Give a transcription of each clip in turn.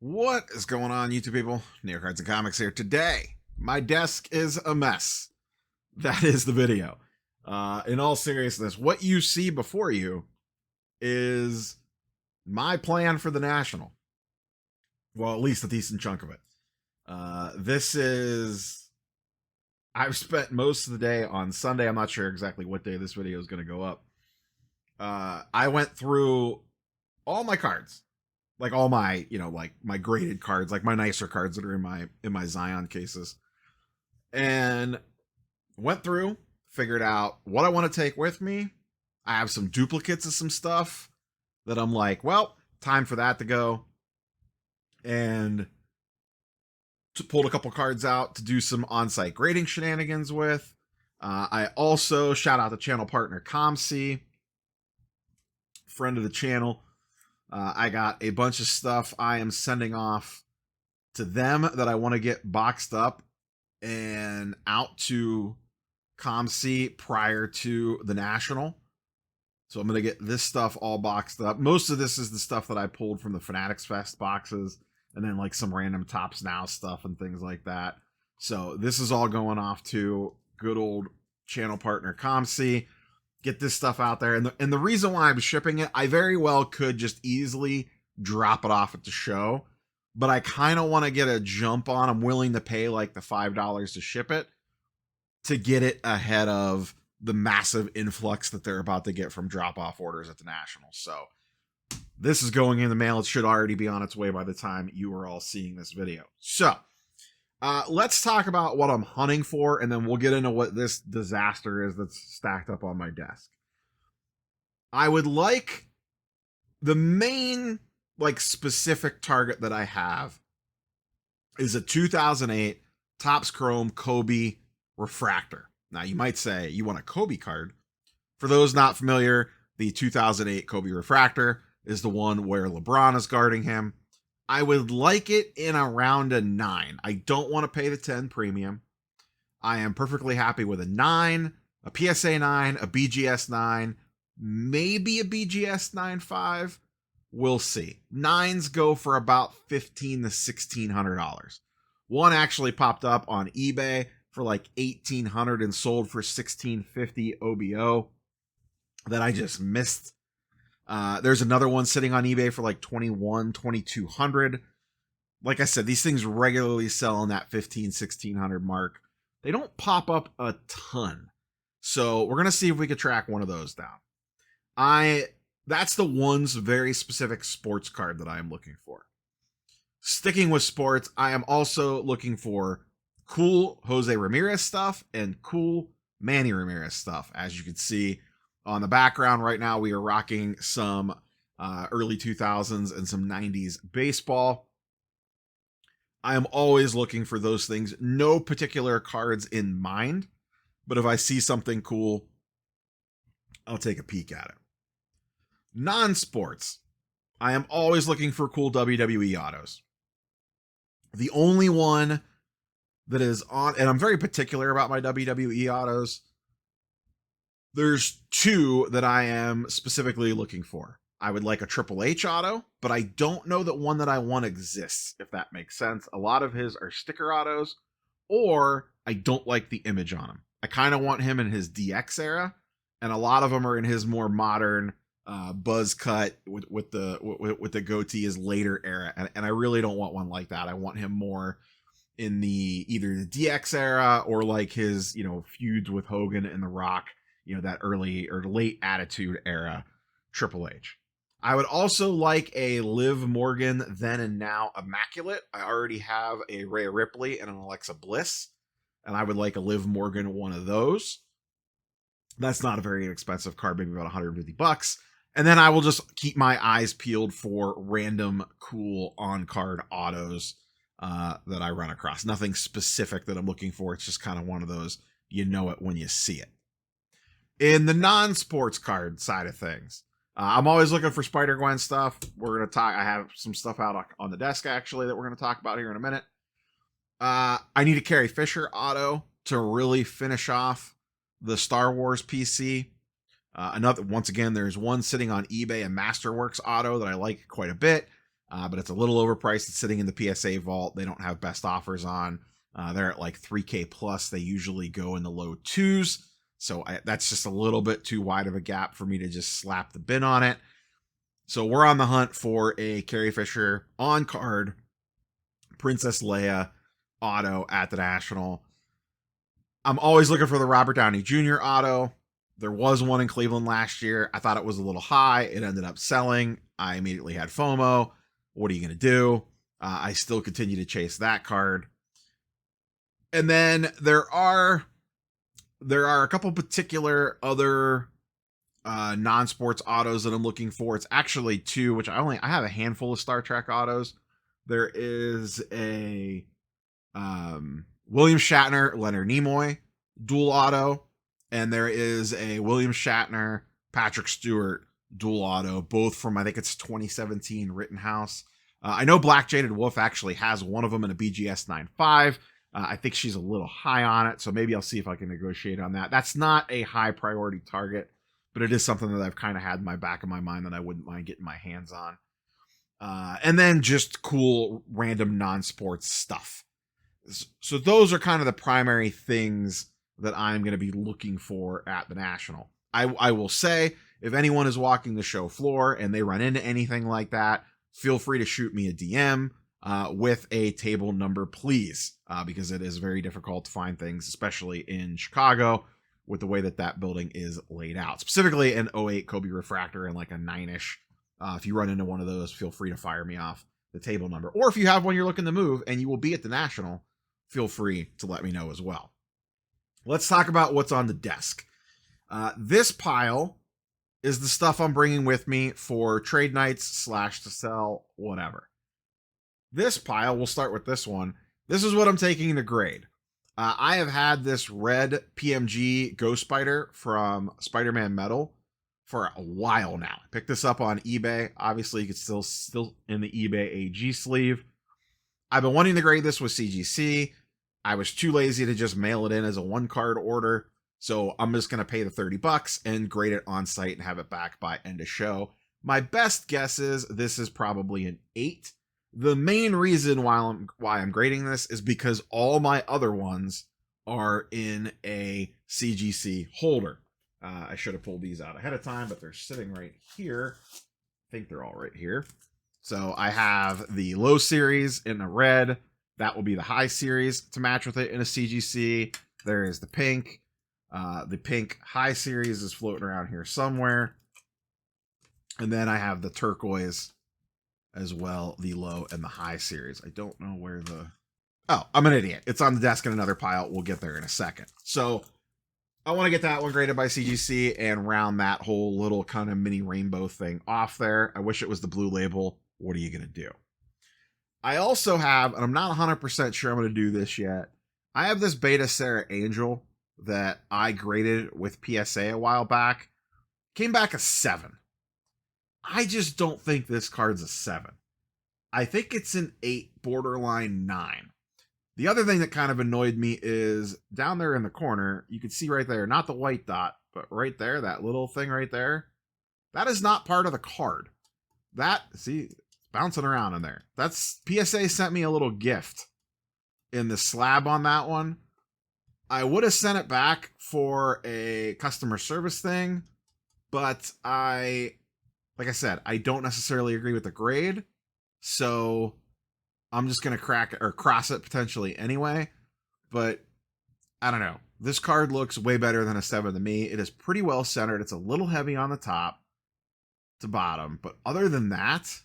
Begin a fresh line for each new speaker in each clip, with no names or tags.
What is going on, YouTube people? New York Cards and Comics here. Today, my desk is a mess. That is the video. In all seriousness, what you see before you is my plan for the National. Well, at least a decent chunk of it. I've spent most of the day on Sunday. I'm not sure exactly what day this video is going to go up. I went through all my cards. Like all my, like my graded cards, like my nicer cards that are in my Zion cases. And went through, figured out what I want to take with me. I have some duplicates of some stuff that I'm like, well, time for that to go. And pulled a couple cards out to do some on-site grading shenanigans with. I also shout out the channel partner ComC, friend of the channel. I got a bunch of stuff I am sending off to them that I want to get boxed up and out to ComC prior to the National. So I'm going to get this stuff all boxed up. Most of this is the stuff that I pulled from the Fanatics Fest boxes, and then like some random Tops Now stuff and things like that. So this is all going off to good old channel partner ComC. Get this stuff out there. And the reason why I'm shipping it, I very well could just easily drop it off at the show, but I kind of want to get a jump on. I'm willing to pay like the $5 to ship it to get it ahead of the massive influx that they're about to get from drop-off orders at the National. So this is going in the mail. It should already be on its way by the time you are all seeing this video. So let's talk about what I'm hunting for, and then we'll get into what this disaster is that's stacked up on my desk. I would like the main, like, specific target that I have is a 2008 Topps Chrome Kobe Refractor. Now, you might say you want a Kobe card. For those not familiar, the 2008 Kobe Refractor is the one where LeBron is guarding him. I would like it in around a 9. I don't want to pay the 10 premium. I am perfectly happy with a 9, a PSA 9, a BGS 9, maybe a BGS 9.5. We'll see. 9s go for about $1,500 to $1,600. One actually popped up on eBay for like $1,800 and sold for $1,650 OBO that I just missed. There's another one sitting on eBay for like $2,100, $2,200. Like I said, these things regularly sell in that $1,500, $1,600 mark. They don't pop up a ton. So we're going to see if we can track one of those down. That's the one's very specific sports card that I am looking for. Sticking with sports, I am also looking for cool Jose Ramirez stuff and cool Manny Ramirez stuff. As you can see, on the background right now, we are rocking some early 2000s and some 90s baseball. I am always looking for those things. No particular cards in mind, but if I see something cool, I'll take a peek at it. Non-sports, I am always looking for cool WWE autos. The only one that is on, and I'm very particular about my WWE autos, there's two that I am specifically looking for. I would like a Triple H auto, but I don't know that one that I want exists, if that makes sense. A lot of his are sticker autos, or I don't like the image on him. I kind of want him in his DX era, and a lot of them are in his more modern buzz cut with the goatee, his later era, and I really don't want one like that. I want him more in the either the DX era or like his feuds with Hogan and The Rock. That early or late Attitude Era Triple H. I would also like a Liv Morgan Then and Now Immaculate. I already have a Rhea Ripley and an Alexa Bliss, and I would like a Liv Morgan one of those. That's not a very inexpensive card, maybe about $150. And then I will just keep my eyes peeled for random cool on-card autos that I run across. Nothing specific that I'm looking for. It's just kind of one of those, you know it when you see it. In the non-sports card side of things, I'm always looking for Spider-Gwen stuff. We're going to talk. I have some stuff out on the desk, actually, that we're going to talk about here in a minute. I need a Carrie Fisher auto to really finish off the Star Wars PC. Once again, there's one sitting on eBay, a Masterworks auto that I like quite a bit. but it's a little overpriced. It's sitting in the PSA vault. They don't have best offers on. They're at like 3K plus. They usually go in the low 2s. So that's just a little bit too wide of a gap for me to just slap the bin on it. So we're on the hunt for a Carrie Fisher on card Princess Leia auto at the National. I'm always looking for the Robert Downey Jr. auto. There was one in Cleveland last year. I thought it was a little high. It ended up selling. I immediately had FOMO. What are you going to do? I still continue to chase that card. And then there are a couple particular other non-sports autos that I'm looking for. It's actually two, which I have a handful of Star Trek autos. There is a William Shatner, Leonard Nimoy dual auto, and there is a William Shatner, Patrick Stewart dual auto, both from, I think it's 2017 Rittenhouse. I know Black Jaded Wolf actually has one of them in a BGS 9.5. I think she's a little high on it, so maybe I'll see if I can negotiate on that. That's not a high priority target, but it is something that I've kind of had in my back of my mind that I wouldn't mind getting my hands on. And then just cool random non-sports stuff. So those are kind of the primary things that I'm going to be looking for at the National. I will say, if anyone is walking the show floor and they run into anything like that, feel free to shoot me a DM with a table number, please, because it is very difficult to find things, especially in Chicago, with the way that building is laid out. Specifically an 08 Kobe refractor and like a 9-ish. If you run into one of those, feel free to fire me off the table number. Or if you have one you're looking to move and you will be at the National, feel free to let me know as well. Let's talk about what's on the desk. This pile is the stuff I'm bringing with me for trade nights / to sell, whatever. This pile, we'll start with this one. This is what I'm taking to grade. I have had this red PMG Ghost Spider from Spider-Man Metal for a while now. I picked this up on eBay. Obviously, it's still in the eBay AG sleeve. I've been wanting to grade this with CGC. I was too lazy to just mail it in as a one-card order, so I'm just going to pay the $30 and grade it on site and have it back by end of show. My best guess is this is probably an 8. The main reason why I'm grading this is because all my other ones are in a CGC holder. I should have pulled these out ahead of time, but they're sitting right here. I think they're all right here. So I have the low series in the red. That will be the high series to match with it in a CGC. There is the pink. The pink high series is floating around here somewhere. And then I have the turquoise as well, the low and the high series. I don't know where Oh, I'm an idiot. It's on the desk in another pile. We'll get there in a second. So I want to get that one graded by CGC and round that whole little kind of mini rainbow thing off there. I wish it was the blue label. What are you going to do? I also have, and I'm not 100% sure I'm going to do this yet, I have this Beta Sarah Angel that I graded with PSA a while back. Came back a 7. I just don't think this card's a 7. I think it's an 8, borderline 9. The other thing that kind of annoyed me is down there in the corner, you can see right there, not the white dot, but right there, that little thing right there, that is not part of the card. That, see, it's bouncing around in there. That's, PSA sent me a little gift in the slab on that one. I would have sent it back for a customer service thing, but like I said, I don't necessarily agree with the grade, so I'm just going to crack or cross it potentially anyway. But I don't know. This card looks way better than a 7 to me. It is pretty well centered. It's a little heavy on the top to bottom, but other than that,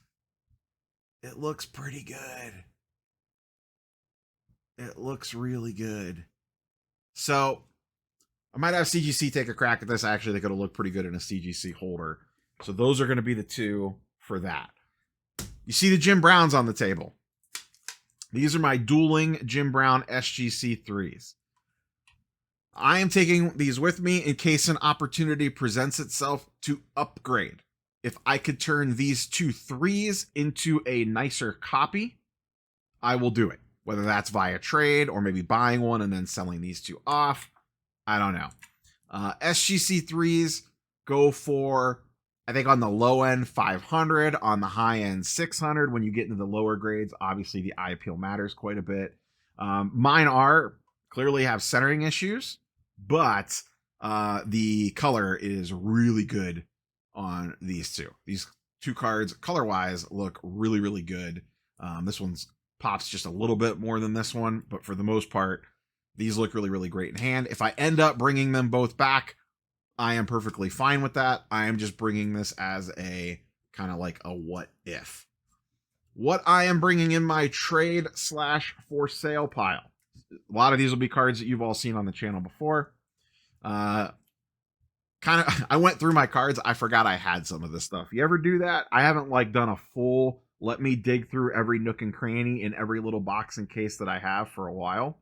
it looks pretty good. It looks really good. So I might have CGC take a crack at this. I actually think it'll look pretty good in a CGC holder. So those are going to be the two for that. You see the Jim Browns on the table. These are my dueling Jim Brown SGC 3s. I am taking these with me in case an opportunity presents itself to upgrade. If I could turn these 2 3s into a nicer copy, I will do it. Whether that's via trade or maybe buying one and then selling these 2 off. I don't know. SGC 3s go for I think on the low end, 500. On the high end, 600. When you get into the lower grades, obviously the eye appeal matters quite a bit. Mine are clearly have centering issues, but the color is really good on these two. These two cards, color-wise, look really, really good. This one's pops just a little bit more than this one, but for the most part, these look really, really great in hand. If I end up bringing them both back, I am perfectly fine with that. I am just bringing this as a kind of like a what if. What I am bringing in my trade / for sale pile. A lot of these will be cards that you've all seen on the channel before. I went through my cards. I forgot I had some of this stuff. You ever do that? I haven't like done a full let me dig through every nook and cranny in every little box and case that I have for a while.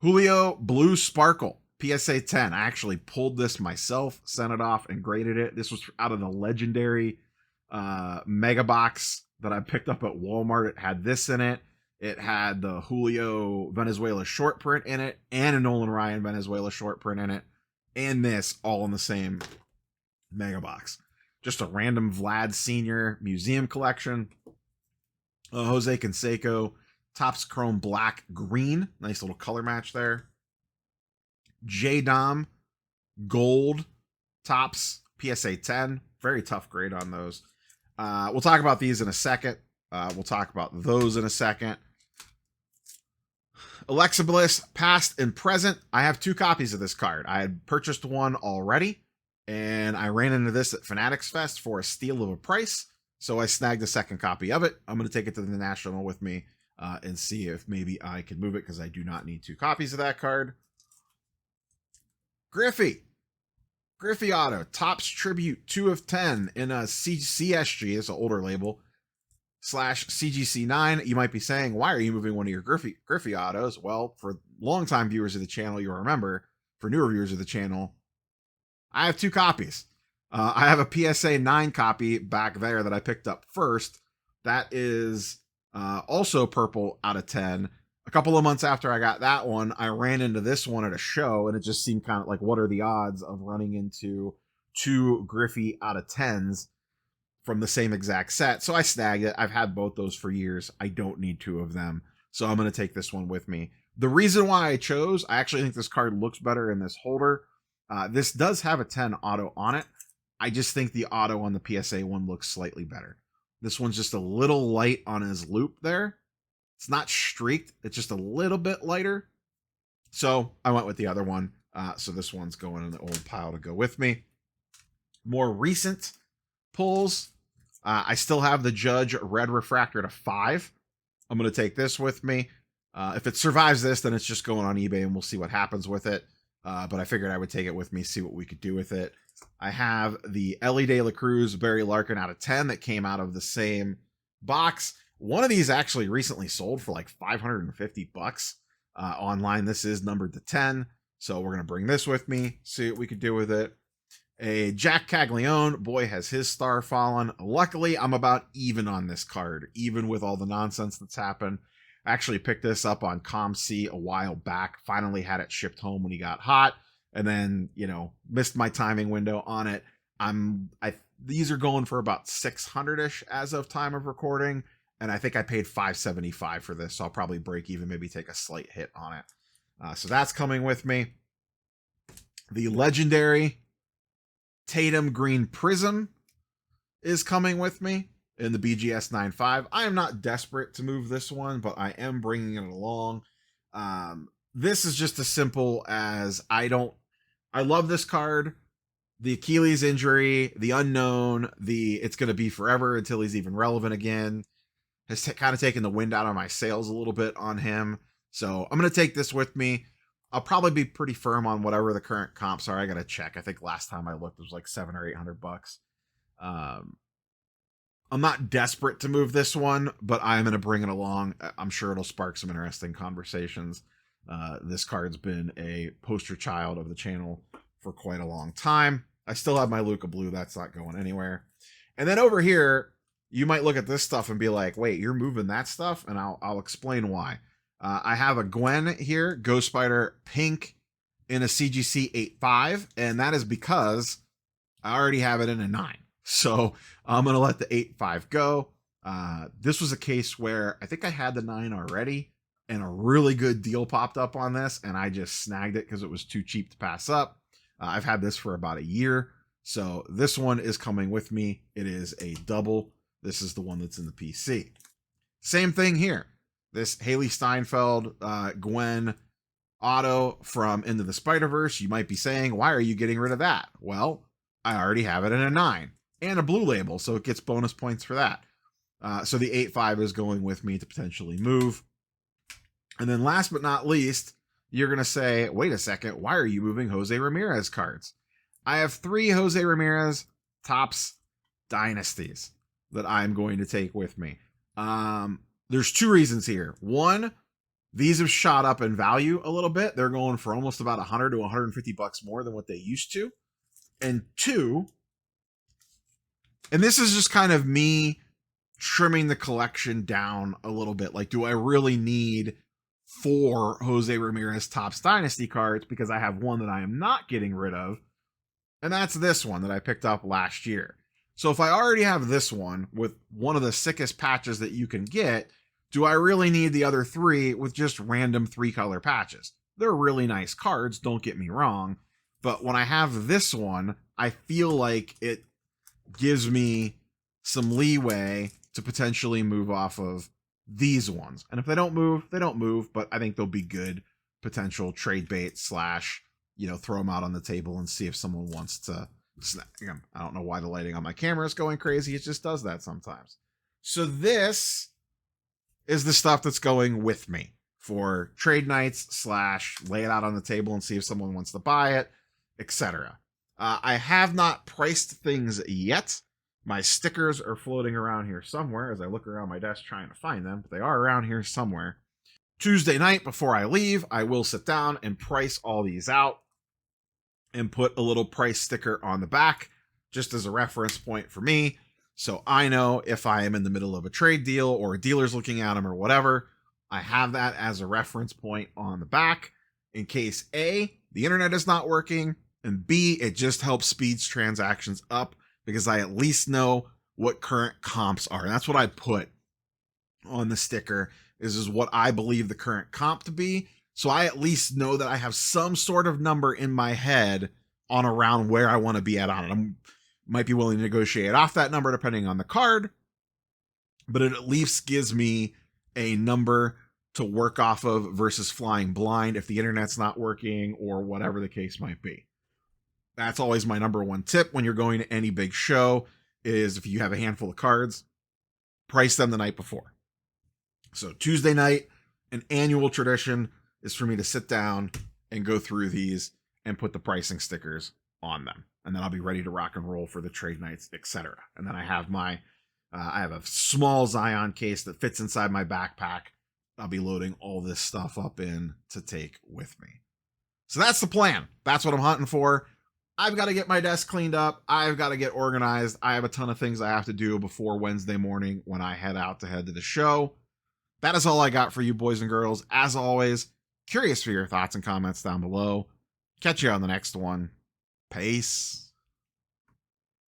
Julio Blue Sparkle. PSA 10. I actually pulled this myself, sent it off, and graded it. This was out of the legendary mega box that I picked up at Walmart. It had this in it. It had the Julio Venezuela short print in it, and a Nolan Ryan Venezuela short print in it, and this all in the same mega box. Just a random Vlad Sr. museum collection. Jose Canseco, Topps Chrome Black Green. Nice little color match there. J-Dom Gold Topps PSA 10. Very tough grade on those. We'll talk about these in a second. We'll talk about those in a second. Alexa Bliss, past and present. I have 2 copies of this card. I had purchased one already, and I ran into this at Fanatics Fest for a steal of a price, so I snagged a second copy of it. I'm going to take it to the National with me and see if maybe I can move it, because I do not need 2 copies of that card. Griffey Auto, Topps Tribute 2 of 10 in a CSG, it's an older label, / CGC9. You might be saying, why are you moving one of your Griffey Autos? Well, for longtime viewers of the channel, you'll remember. For newer viewers of the channel, I have 2 copies. I have a PSA 9 copy back there that I picked up first. That is also purple out of 10. A couple of months after I got that one, I ran into this one at a show, and it just seemed kind of like, what are the odds of running into 2 Griffey out of 10s from the same exact set? So I snagged it. I've had both those for years. I don't need 2 of them. So I'm going to take this one with me. The reason why I chose, I actually think this card looks better in this holder. This does have a 10 auto on it. I just think the auto on the PSA one looks slightly better. This one's just a little light on his loop there. It's not streaked. It's just a little bit lighter. So I went with the other one. So this one's going in the old pile to go with me. More recent pulls. I still have the Judge Red Refractor to 5. I'm going to take this with me. If it survives this, then it's just going on eBay and we'll see what happens with it. But I figured I would take it with me, see what we could do with it. I have the Ellie De La Cruz Barry Larkin out of 10 that came out of the same box. One of these actually recently sold for like $550 online. This is numbered to 10. So we're going to bring this with me, see what we could do with it. A Jack Caglione, boy, has his star fallen. Luckily, I'm about even on this card, even with all the nonsense that's happened. I actually picked this up on ComC a while back, finally had it shipped home when he got hot, and then, missed my timing window on it. These are going for about 600-ish as of time of recording. And I think I paid $575 for this, so I'll probably break even, maybe take a slight hit on it. So that's coming with me. The legendary Tatum Green Prism is coming with me in the BGS 9.5. I am not desperate to move this one, but I am bringing it along. This is just as simple as I love this card. The Achilles injury, the unknown, it's going to be forever until he's even relevant again, has kind of taken the wind out of my sails a little bit on him. So I'm going to take this with me. I'll probably be pretty firm on whatever the current comps are. I got to check. I think last time I looked, it was like $700 or $800. I'm not desperate to move this one, but I'm going to bring it along. I'm sure it'll spark some interesting conversations. This card's been a poster child of the channel for quite a long time. I still have my Luka Blue. That's not going anywhere. And then over here, you might look at this stuff and be like, wait, you're moving that stuff? And I'll explain why. I have a Gwen here, Ghost Spider Pink in a CGC 8.5, and that is because I already have it in a 9. So I'm going to let the 8-5 go. This was a case where I think I had the 9 already, and a really good deal popped up on this, and I just snagged it because it was too cheap to pass up. I've had this for about a year, so this one is coming with me. It is a double. This is the one that's in the PC. Same thing here. This Haley Steinfeld, Gwen auto from Into the Spider-Verse. You might be saying, why are you getting rid of that? Well, I already have it in a 9 and a blue label, so it gets bonus points for that. So the 8-5 is going with me to potentially move. And then last but not least, you're going to say, wait a second, why are you moving Jose Ramirez cards? I have 3 Jose Ramirez Topps Dynasties that I'm going to take with me. There's 2 reasons here. One, these have shot up in value a little bit. They're going for almost about 100 to 150 bucks more than what they used to. And 2, and this is just kind of me trimming the collection down a little bit. Like, do I really need 4 Jose Ramirez Topps Dynasty cards? Because I have one that I am not getting rid of, and that's this one that I picked up last year. So if I already have this one with one of the sickest patches that you can get, do I really need the other 3 with just random 3-color patches? They're really nice cards, don't get me wrong, but when I have this one, I feel like it gives me some leeway to potentially move off of these ones. And if they don't move, they don't move, but I think they'll be good potential trade bait / throw them out on the table and see if someone wants to snap. I don't know why the lighting on my camera is going crazy. It just does that sometimes. So this is the stuff that's going with me for trade nights / lay it out on the table and see if someone wants to buy it, etc. I have not priced things yet. My stickers are floating around here somewhere as I look around my desk trying to find them, but they are around here somewhere. Tuesday night before I leave, I will sit down and price all these out and put a little price sticker on the back just as a reference point for me. So I know if I am in the middle of a trade deal or a dealer's looking at them or whatever, I have that as a reference point on the back in case A, the internet is not working, and B, it just helps speeds transactions up because I at least know what current comps are. And that's what I put on the sticker is what I believe the current comp to be. So I at least know that I have some sort of number in my head on around where I want to be at on it. I might be willing to negotiate off that number depending on the card, but it at least gives me a number to work off of versus flying blind if the internet's not working or whatever the case might be. That's always my number one tip when you're going to any big show is if you have a handful of cards, price them the night before. So Tuesday night, an annual tradition is for me to sit down and go through these and put the pricing stickers on them. And then I'll be ready to rock and roll for the trade nights, etc. And then I have I have a small Zion case that fits inside my backpack. I'll be loading all this stuff up in to take with me. So that's the plan. That's what I'm hunting for. I've got to get my desk cleaned up. I've got to get organized. I have a ton of things I have to do before Wednesday morning when I head to the show. That is all I got for you, boys and girls. As always, curious for your thoughts and comments down below. Catch you on the next one. Peace.